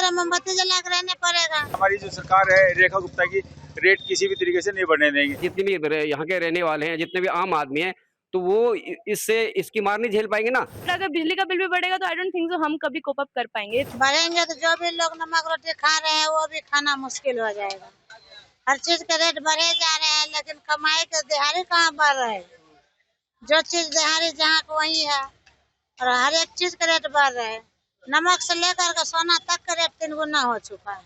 तरह मोमबत्ती जला के रहने पड़ेगा। हमारी जो सरकार है रेखा गुप्ता की, रेट किसी भी तरीके से नहीं बढ़ने देंगे। जितने भी यहाँ के रहने वाले हैं, जितने भी आम आदमी हैं, तो वो इससे इसकी मार नहीं झेल पाएंगे ना। अगर बिजली का बिल भी बढ़ेगा तो आई डोंट थिंक सो हम कभी कोप अप कर पाएंगे। बढ़ेंगे तो जो भी लोग नमक रोटी खा रहे हैं वो भी खाना मुश्किल हो जाएगा। हर चीज के रेट बढ़े जा रहे हैं, लेकिन कमाई के दिहाड़ी कहाँ बढ़ रहे हैं। जो चीज दिहाड़ी जहाँ को वही है, और हर एक चीज के रेट बढ़ रहे हैं। नमक से लेकर के सोना तक का रेट 3 गुना हो चुका है।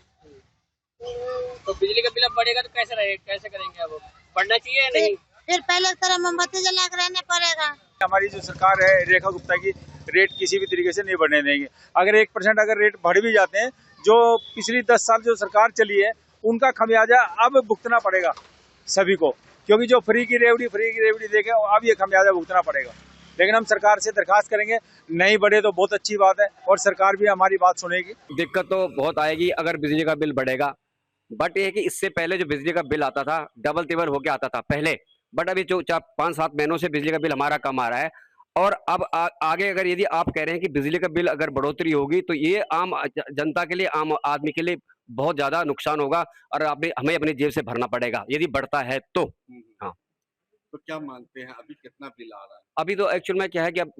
तो बिजली का बिल अब बढ़ेगा तो कैसे करेंगे? अब बढ़ना चाहिए या नहीं? फिर पहले की तरह मोमबत्ती जला के रहने पड़ेगा। हमारी जो सरकार है रेखा गुप्ता की, रेट किसी भी तरीके से नहीं बढ़ने देंगे। अगर 1% अगर रेट बढ़ भी जाते हैं, जो पिछली 10 साल जो सरकार चली है उनका खमियाजा अब भुगतना पड़ेगा सभी को, क्योंकि जो फ्री की रेवड़ी देखे अब ये खमियाजा भुगतना पड़ेगा। लेकिन हम सरकार से दरखास्त करेंगे, नहीं बढ़े तो बहुत अच्छी बात है और सरकार भी हमारी बात सुनेगी। दिक्कत तो बहुत आएगी अगर बिजली का बिल बढ़ेगा, बट ये है कि इससे पहले जो बिजली का बिल आता था डबल तिबल होके आता था पहले, बट अभी जो 5-7 महीनों से बिजली का बिल हमारा कम आ रहा है। और अब आगे अगर यदि आप कह रहे हैं कि बिजली का बिल अगर बढ़ोतरी होगी तो ये आम जनता के लिए, आम आदमी के लिए बहुत ज्यादा नुकसान होगा और हमें अपनी जेब से भरना पड़ेगा यदि बढ़ता है तो। हाँ, तो क्या मानते हैं अभी कितना बिल आ रहा है? अभी तो एक्चुअल में क्या है कि अब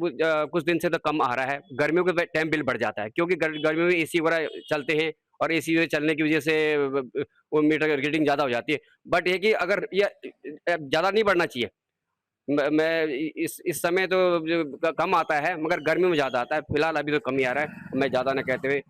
कुछ दिन से तो कम आ रहा है। गर्मियों के टाइम बिल बढ़ जाता है, क्योंकि गर्मियों में एसी वगैरह चलते हैं और एसी चलने की वजह से वो मीटर की रीडिंग ज़्यादा हो जाती है। बट ये कि अगर ये ज़्यादा नहीं बढ़ना चाहिए। मैं इस समय तो कम आता है, मगर गर्मियों में ज़्यादा आता है। फिलहाल अभी तो कम ही आ रहा है। मैं ज़्यादा ना कहते हुए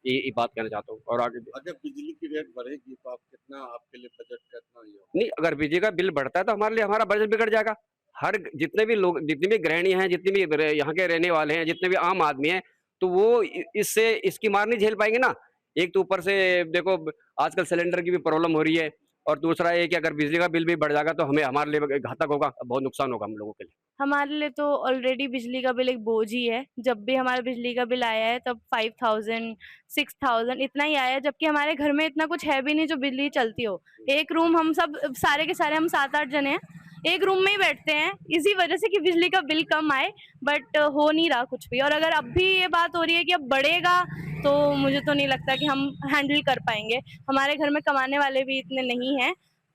ये बात कहना चाहता हूँ। और आगे अगर बिजली की रेट बढ़ेगी तो आपके लिए बजट कितना ही होगा? नहीं, अगर बिजली का बिल बढ़ता है तो हमारे लिए हमारा बजट बिगड़ जाएगा। हर जितने भी लोग, जितनी भी गृहिणी हैं, जितनी भी यहाँ के रहने वाले हैं, जितने भी आम आदमी हैं, तो वो इससे इसकी मार नहीं झेल पाएंगे ना। एक तो ऊपर से देखो आजकल सिलेंडर की भी प्रॉब्लम हो रही है, और दूसरा ये कि अगर बिजली का बिल भी बढ़ जाएगा तो हमारे लिए घातक होगा, बहुत नुकसान होगा हम लोगों के लिए। हमारे लिए तो ऑलरेडी बिजली का बिल एक बोझ ही है। जब भी हमारा बिजली का बिल आया है तब 5000 6000 इतना ही आया है, जबकि हमारे घर में इतना कुछ है भी नहीं जो बिजली चलती हो। एक रूम हम सब सारे के सारे हम 7-8 जने हैं, एक रूम में ही बैठते हैं इसी वजह से कि बिजली का बिल कम आए, बट हो नहीं रहा कुछ भी। और अगर अब भी ये बात हो रही है कि अब बढ़ेगा तो मुझे तो नहीं लगता कि हम हैंडल कर पाएंगे। हमारे घर में कमाने वाले भी इतने नहीं हैं,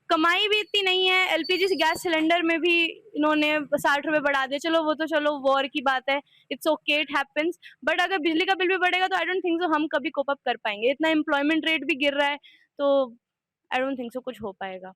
कमाई भी इतनी नहीं है। एलपीजी गैस सिलेंडर में भी इन्होंने 60 रुपए बढ़ा दिए। चलो वो तो चलो वॉर की बात है, it's okay, it happens. But अगर बिजली का बिल भी बढ़ेगा तो आई डोंट थिंक सो हम कभी कोप अप कर पाएंगे। इतना एम्प्लॉयमेंट रेट भी गिर रहा है, तो आई डोंट थिंक सो कुछ हो पाएगा।